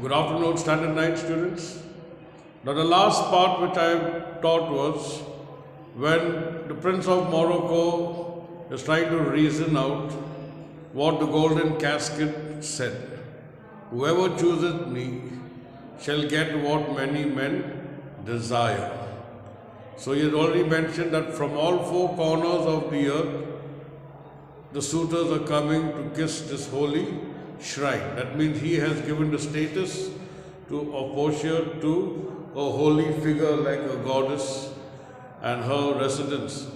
Good afternoon, Standard 9 students. Now, the last part which I taught was when the Prince of Morocco is trying to reason out what the golden casket said. Whoever chooses me shall get what many men desire. So, he has already mentioned that from all four corners of the earth, the suitors are coming to kiss this holy shrine. That means he has given the status of Portia to a holy figure like a goddess, and her residence,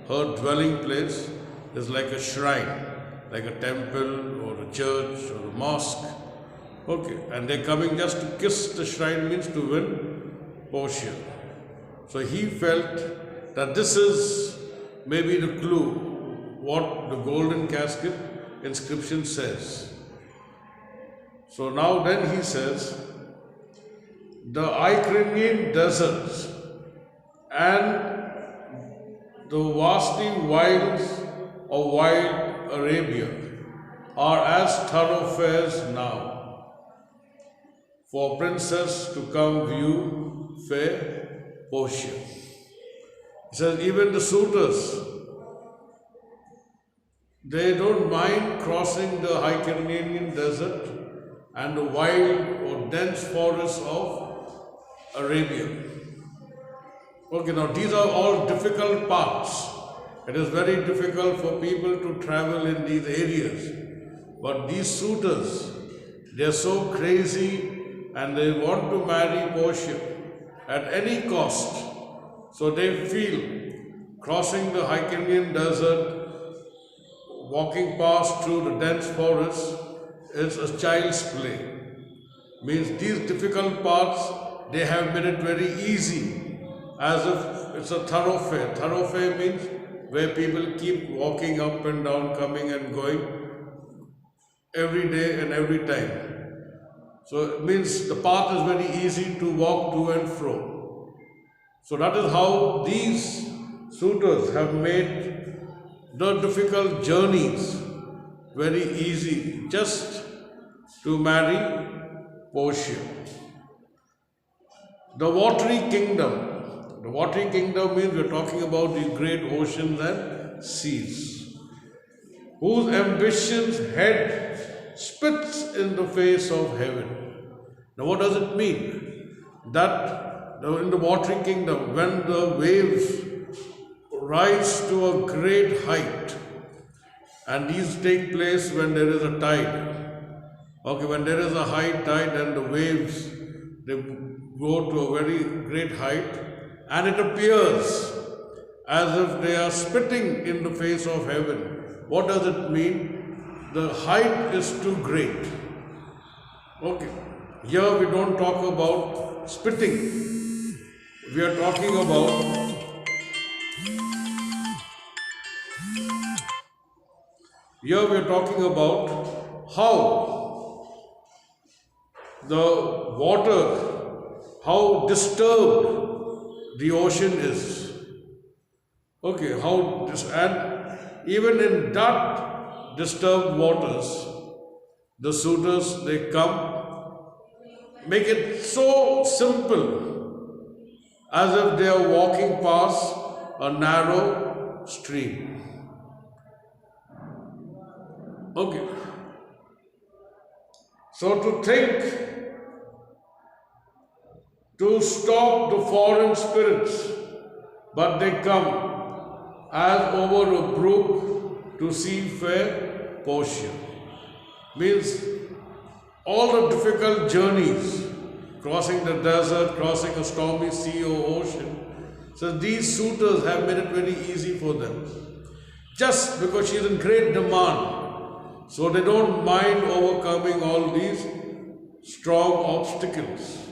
her dwelling place is like a shrine, like a temple or a church or a mosque. Okay, and they're coming just to kiss the shrine means to win Portia. So he felt that this is maybe the clue what the golden casket inscription says. So now then he says, the Icrinian deserts and the vasty wilds of wild Arabia are as thoroughfares now for princess to come view fair Portia. He says even the suitors, they don't mind crossing the Icrinian desert and the wild or dense forests of Arabia. Okay, now these are all difficult paths. It is very difficult for people to travel in these areas. But these suitors, they are so crazy and they want to marry Portia at any cost. So they feel crossing the Icrinian desert, walking past through the dense forest, is a child's play. Means these difficult paths, they have made it very easy, as if it's a thoroughfare. Thoroughfare means where people keep walking up and down, coming and going every day and every time. So it means the path is very easy to walk to and fro. So that is how these suitors have made the difficult journeys very easy, just to marry Portia. The watery kingdom. The watery kingdom means we're talking about the great oceans and seas, whose ambitions head spits in the face of heaven. Now what does it mean? That in the watery kingdom, when the waves rise to a great height, and these take place when there is a tide. Okay, when there is a high tide and the waves, they go to a very great height, and it appears as if they are spitting in the face of heaven. What does it mean? The height is too great. Okay, here we don't talk about spitting. We are talking about here we are talking about how the water, how disturbed the ocean is. Okay, and even in that disturbed waters, the suitors, they come, make it so simple, as if they are walking past a narrow stream. Okay. So to think, to stop the foreign spirits, but they come as over a brook to see fair Portia. Means all the difficult journeys, crossing the desert, crossing a stormy sea or ocean. So these suitors have made it very easy for them. Just because she is in great demand. So they don't mind overcoming all these strong obstacles.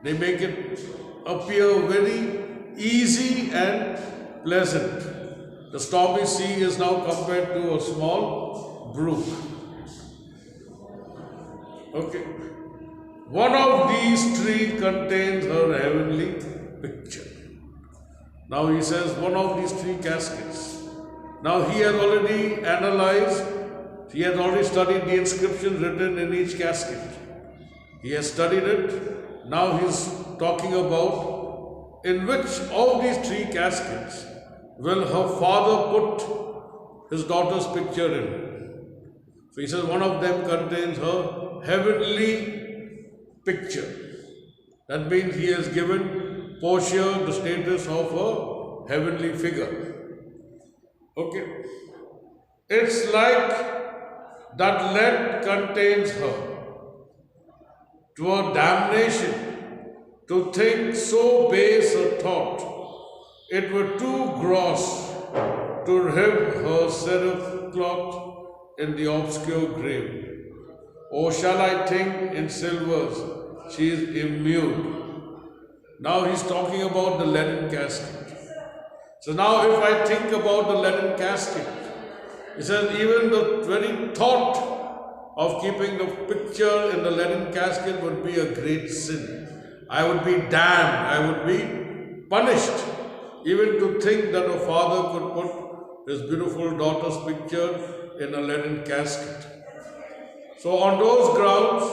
They make it appear very easy and pleasant. The stormy sea is now compared to a small brook. Okay. One of these three contains her heavenly picture. Now he says one of these three caskets. Now he has already analyzed. He has already studied the inscriptions written in each casket. He has studied it. Now he's talking about in which of these three caskets will her father put his daughter's picture in. So he says one of them contains her heavenly picture. That means he has given Portia the status of a heavenly figure. Okay. It's like that lead contains her to a damnation to think so base a thought. It were too gross to rib her seraph cloth in the obscure grave. Or shall I think in silvers she is immune? Now he's talking about the leaden casket. So now if I think about the leaden casket, he says even the very thought of keeping the picture in the leaden casket would be a great sin. I would be damned, I would be punished, even to think that a father could put his beautiful daughter's picture in a leaden casket. So on those grounds,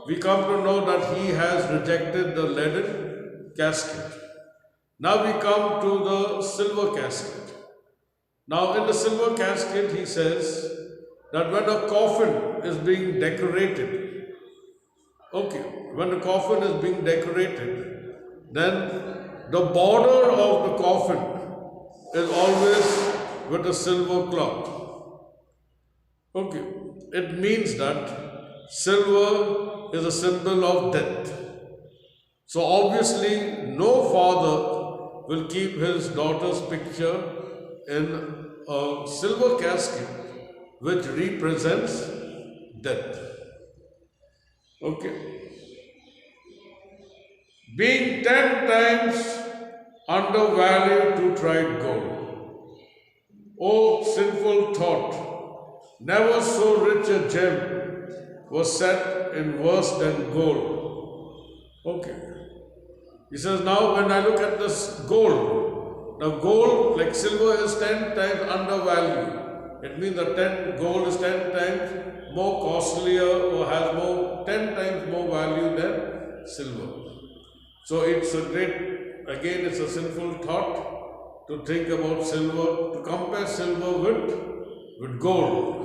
we come to know that he has rejected the leaden casket. Now we come to the silver casket. Now in the silver casket, he says that when a coffin is being decorated, when the coffin is being decorated, then the border of the coffin is always with a silver cloth. It means that silver is a symbol of death. So obviously no father will keep his daughter's picture in a silver casket which represents death. Being 10 times undervalued to tried gold. Oh, sinful thought, never so rich a gem was set in worse than gold. He says, now when I look at this gold, now gold, like silver, is 10 times undervalued. It means that gold is 10 times more costlier or has 10 times more value than silver. So it's it's a sinful thought to think about silver, to compare silver with gold.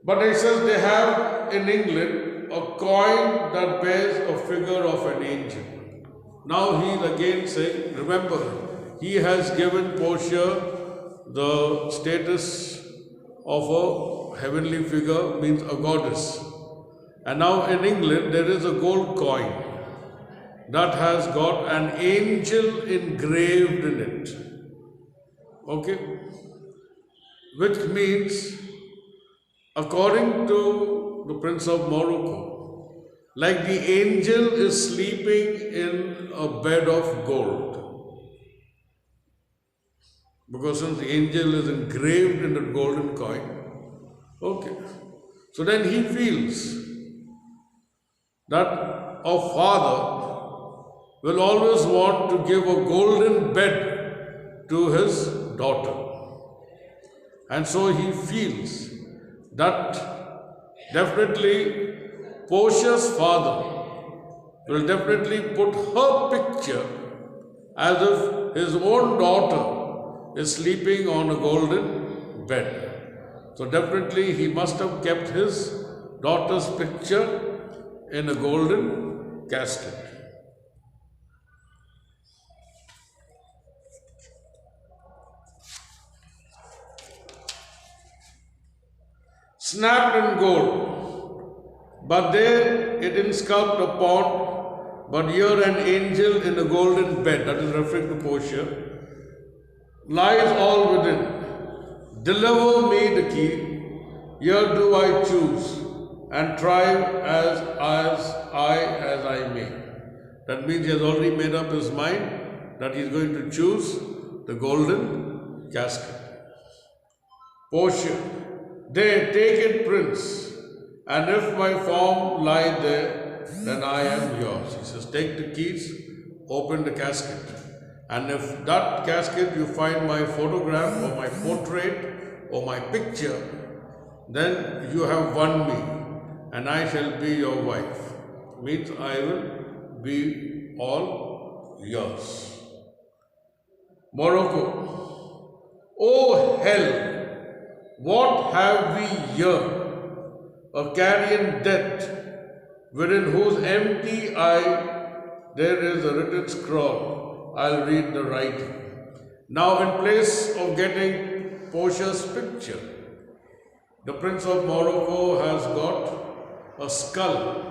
But he says they have in England a coin that bears a figure of an angel. Now he is again saying, remember, he has given Portia the status of a heavenly figure, means a goddess. And now in England there is a gold coin that has got an angel engraved in it. Which means, according to the Prince of Morocco, like the angel is sleeping in a bed of gold. Because since the angel is engraved in the golden coin, so then he feels that a father will always want to give a golden bed to his daughter. And so he feels that definitely Portia's father will definitely put her picture as if his own daughter is sleeping on a golden bed. So definitely he must have kept his daughter's picture in a golden casket. Snapped in gold, but there it insculped upon, but here an angel in a golden bed, that is referring to Portia, lies all within. Deliver me the key, here do I choose, and try as I may. That means he has already made up his mind that he is going to choose the golden casket. Portia, there, take it, prince, and if my form lie there, then I am yours. He says, take the keys, open the casket, and if that casket you find my photograph or my portrait or my picture, then you have won me, and I shall be your wife. Means I will be all yours. Morocco. Oh hell, what have we here? A carrion death, within whose empty eye there is a written scroll. I'll read the writing. Now, in place of getting Portia's picture, the Prince of Morocco has got a skull,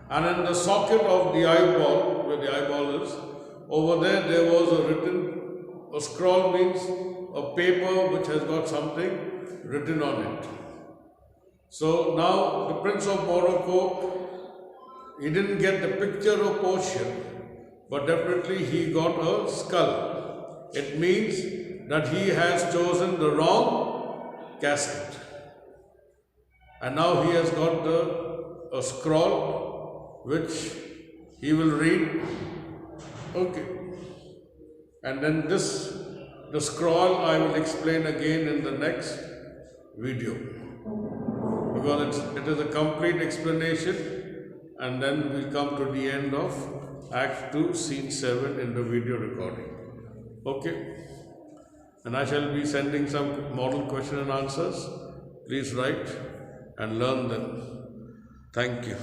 and in the socket of the eyeball, where the eyeball is, over there was a scroll means a paper which has got something written on it. So now the Prince of Morocco, he didn't get the picture of Portia, but definitely he got a skull. It means that he has chosen the wrong casket. And now he has got a scroll which he will read. Okay. And then the scroll I will explain again in the next video. Because it is a complete explanation, and then we'll come to the end of Act 2, Scene 7 in the video recording. Okay? And I shall be sending some model question and answers. Please write and learn them. Thank you.